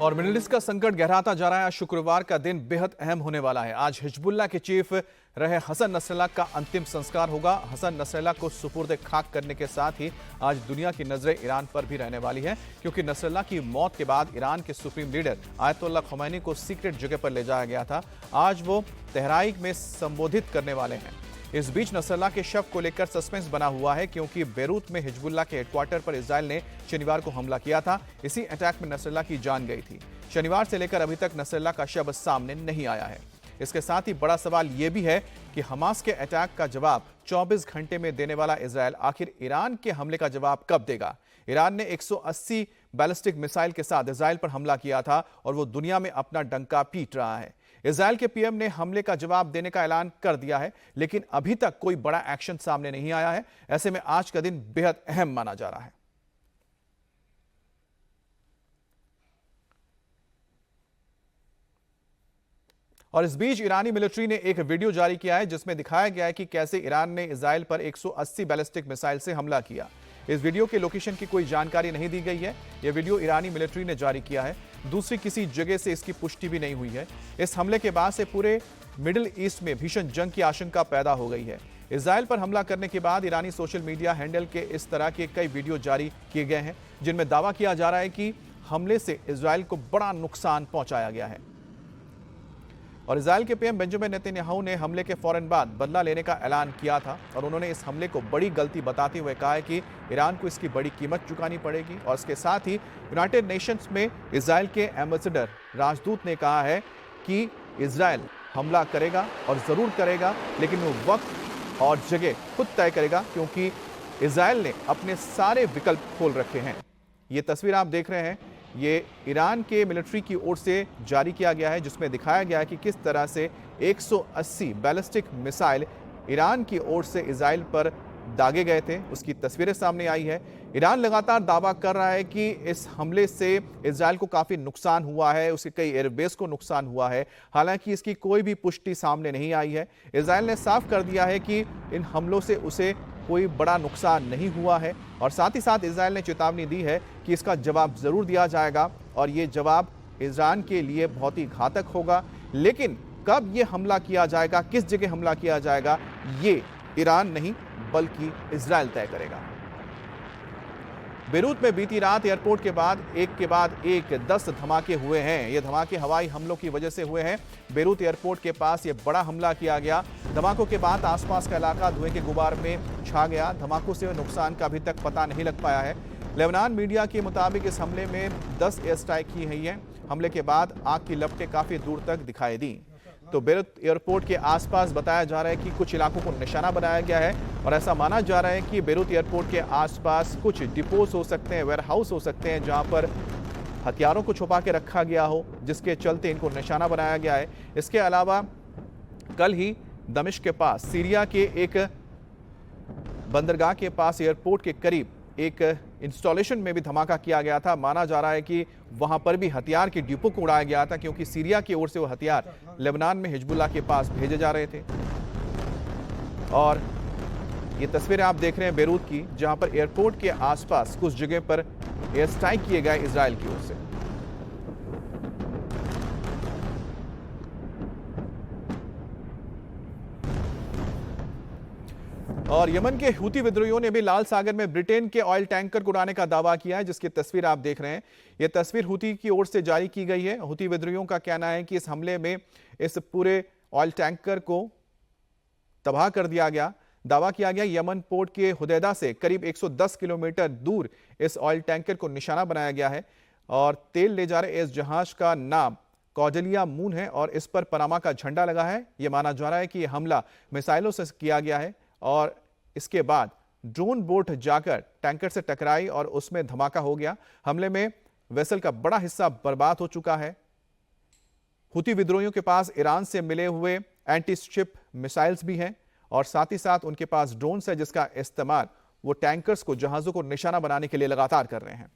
और middle east का संकट गहराता जा रहा है। आज शुक्रवार का दिन बेहद अहम होने वाला है। आज हिजबुल्लाह के चीफ रहे हसन नसरल्लाह का अंतिम संस्कार होगा। हसन नसरल्लाह को सुपुर्द खाक करने के साथ ही आज दुनिया की नजरें ईरान पर भी रहने वाली हैं, क्योंकि नसरल्लाह की मौत के बाद ईरान के सुप्रीम लीडर आयतुल्लाह खमैनी को सीक्रेट जगह पर ले जाया गया था। आज वो तेहरान में संबोधित करने वाले हैं। इस बीच नसरल्लाह के शव को लेकर सस्पेंस बना हुआ है, क्योंकि बेरूत में हिजबुल्लाह के हेडक्वार्टर पर इजराइल ने शनिवार को हमला किया था। इसी अटैक में नसरल्लाह की जान गई थी। शनिवार से लेकर अभी तक नसरल्लाह का शव सामने नहीं आया है। इसके साथ ही बड़ा सवाल यह भी है कि हमास के अटैक का जवाब 24 घंटे में देने वाला इजराइल आखिर ईरान के हमले का जवाब कब देगा। ईरान ने 180 बैलिस्टिक मिसाइल के साथ इजराइल पर हमला किया था और वो दुनिया में अपना डंका पीट रहा है। इजराइल के पीएम ने हमले का जवाब देने का ऐलान कर दिया है, लेकिन अभी तक कोई बड़ा एक्शन सामने नहीं आया है। ऐसे में आज का दिन बेहद अहम माना जा रहा है। और इस बीच ईरानी मिलिट्री ने एक वीडियो जारी किया है, जिसमें दिखाया गया है कि कैसे ईरान ने इजराइल पर 180 बैलिस्टिक मिसाइल से हमला किया। इस वीडियो के लोकेशन की कोई जानकारी नहीं दी गई है। यह वीडियो ईरानी मिलिट्री ने जारी किया है। दूसरी किसी जगह से इसकी पुष्टि भी नहीं हुई है। इस हमले के बाद से पूरे मिडिल ईस्ट में भीषण जंग की आशंका पैदा हो गई है। इजराइल पर हमला करने के बाद ईरानी सोशल मीडिया हैंडल के इस तरह के कई वीडियो जारी किए गए हैं, जिनमें दावा किया जा रहा है कि हमले से इजराइल को बड़ा नुकसान पहुंचाया गया है। और इजराइल के पीएम बेंजामिन नेतन्याहू ने हमले के फौरन बाद बदला लेने का ऐलान किया था और उन्होंने इस हमले को बड़ी गलती बताते हुए कहा है कि ईरान को इसकी बड़ी कीमत चुकानी पड़ेगी। और इसके साथ ही यूनाइटेड नेशंस में इजराइल के एम्बेसडर राजदूत ने कहा है कि इजराइल हमला करेगा और ज़रूर करेगा, लेकिन वो वक्त और जगह खुद तय करेगा, क्योंकि इजराइल ने अपने सारे विकल्प खोल रखे हैं। ये तस्वीर आप देख रहे हैं, ये ईरान के मिलिट्री की ओर से जारी किया गया है, जिसमें दिखाया गया है कि किस तरह से 180 बैलिस्टिक मिसाइल ईरान की ओर से इजराइल पर दागे गए थे। उसकी तस्वीरें सामने आई है। ईरान लगातार दावा कर रहा है कि इस हमले से इजराइल को काफ़ी नुकसान हुआ है, उसके कई एयरबेस को नुकसान हुआ है। हालांकि इसकी कोई भी पुष्टि सामने नहीं आई है। इजराइल ने साफ कर दिया है कि इन हमलों से उसे कोई बड़ा नुकसान नहीं हुआ है, और साथ ही साथ इजराइल ने चेतावनी दी है कि इसका जवाब ज़रूर दिया जाएगा और ये जवाब ईरान के लिए बहुत ही घातक होगा। लेकिन कब ये हमला किया जाएगा, किस जगह हमला किया जाएगा, ये ईरान नहीं बल्कि इजराइल तय करेगा। बेरूत में बीती रात एयरपोर्ट के बाद एक 10 धमाके हुए हैं। ये धमाके हवाई हमलों की वजह से हुए हैं। बेरूत एयरपोर्ट के पास ये बड़ा हमला किया गया। धमाकों के बाद आसपास का इलाका धुएं के गुबार में छा गया। धमाकों से नुकसान का अभी तक पता नहीं लग पाया है। लेबनान मीडिया के मुताबिक इस हमले में 10 एयर स्ट्राइक की गई है। हमले के बाद आग की लपटें काफी दूर तक दिखाई दी। तो बेरूत एयरपोर्ट के आसपास बताया जा रहा है कि कुछ इलाकों को निशाना बनाया गया है, और ऐसा माना जा रहा है कि बेरूत एयरपोर्ट के आसपास कुछ डिपोज हो सकते हैं, वेयर हाउस हो सकते हैं, जहां पर हथियारों को छुपा के रखा गया हो, जिसके चलते इनको निशाना बनाया गया है। इसके अलावा कल ही दमिश्क के पास सीरिया के एक बंदरगाह के पास एयरपोर्ट के करीब एक इंस्टॉलेशन में भी धमाका किया गया था। माना जा रहा है कि वहां पर भी हथियार के डिपो को उड़ाया गया था, क्योंकि सीरिया की ओर से वो हथियार लेबनान में हिजबुल्लाह के पास भेजे जा रहे थे। और ये तस्वीरें आप देख रहे हैं बेरूत की, जहां पर एयरपोर्ट के आसपास कुछ जगह पर एयर स्ट्राइक किए गए इजराइल की ओर से। और यमन के हूती विद्रोहियों ने भी लाल सागर में ब्रिटेन के ऑयल टैंकर को उड़ाने का दावा किया है, जिसकी तस्वीर आप देख रहे हैं। यह तस्वीर हूती की ओर से जारी की गई है। हूती विद्रोहियों का कहना है कि इस हमले में इस पूरे ऑयल टैंकर को तबाह कर दिया गया। दावा किया गया यमन पोर्ट के हुदैदा से करीब 110 किलोमीटर दूर इस ऑयल टैंकर को निशाना बनाया गया है, और तेल ले जा रहे इस जहाज का नाम कौजलिया मून है और इस पर पनामा का झंडा लगा है। यह माना जा रहा है कि यह हमला मिसाइलों से किया गया है, और इसके बाद ड्रोन बोट जाकर टैंकर से टकराई और उसमें धमाका हो गया। हमले में वेसल का बड़ा हिस्सा बर्बाद हो चुका है। हूती विद्रोहियों के पास ईरान से मिले हुए एंटी शिप मिसाइल्स भी हैं, और साथ ही साथ उनके पास ड्रोन्स है, जिसका इस्तेमाल वो टैंकर्स को, जहाजों को निशाना बनाने के लिए लगातार कर रहे हैं।